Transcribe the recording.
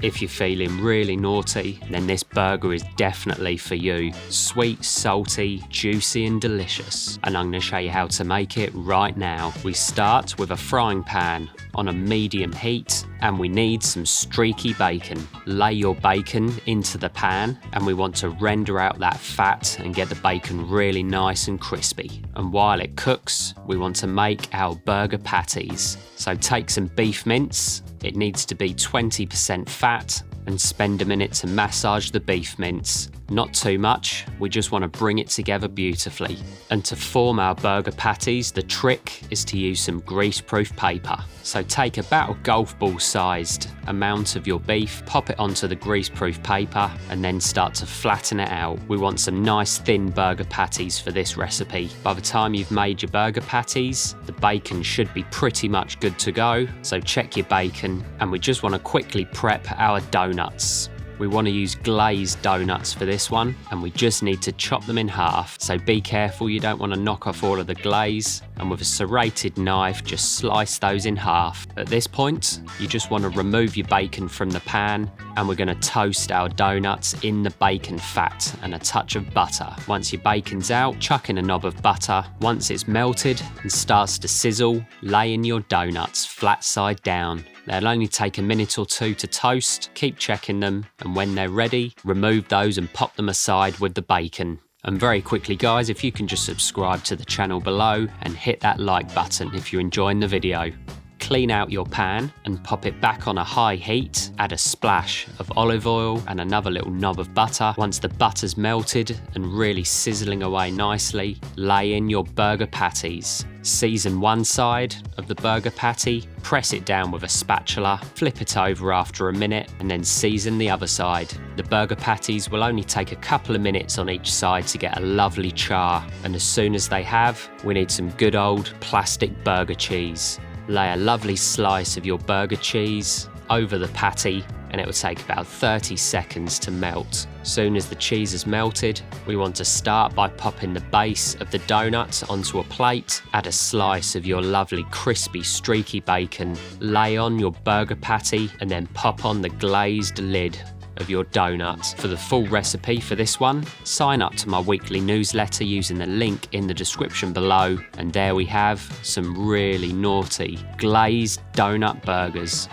If you're feeling really naughty, then this burger is definitely for you. Sweet, salty, juicy and delicious. And I'm going to show you how to make it right now. We start with a frying pan on a medium heat, and we need some streaky bacon. Lay your bacon into the pan, and we want to render out that fat and get the bacon really nice and crispy. And while it cooks, we want to make our burger patties. So take some beef mince, it needs to be 20% fat, and spend a minute to massage the beef mince. Not too much, we just want to bring it together beautifully. And to form our burger patties, the trick is to use some grease-proof paper. So take about a golf ball sized amount of your beef, pop it onto the grease-proof paper, and then start to flatten it out. We want some nice thin burger patties for this recipe. By the time you've made your burger patties, the bacon should be pretty much good to go. So check your bacon, and we just want to quickly prep our donuts. We want to use glazed donuts for this one, and we just need to chop them in half. So be careful, you don't want to knock off all of the glaze, and with a serrated knife, just slice those in half. At this point, you just want to remove your bacon from the pan, and we're going to toast our donuts in the bacon fat and a touch of butter. Once your bacon's out, chuck in a knob of butter. Once it's melted and starts to sizzle, lay in your donuts flat side down. They'll only take a minute or two to toast. Keep checking them, and when they're ready, remove those and pop them aside with the bacon. And very quickly guys, if you can just subscribe to the channel below and hit that like button if you're enjoying the video. Clean out your pan and pop it back on a high heat. Add a splash of olive oil and another little knob of butter. Once the butter's melted and really sizzling away nicely, lay in your burger patties. Season one side of the burger patty, press it down with a spatula, flip it over after a minute, and then season the other side. The burger patties will only take a couple of minutes on each side to get a lovely char, and as soon as they have, we need some good old plastic burger cheese. Lay a lovely slice of your burger cheese over the patty, and it will take about 30 seconds to melt. Soon as the cheese is melted, we want to start by popping the base of the donut onto a plate. Add a slice of your lovely crispy streaky bacon, lay on your burger patty, and then pop on the glazed lid of your donuts. For the full recipe for this one, sign up to my weekly newsletter using the link in the description below, and there we have some really naughty glazed donut burgers.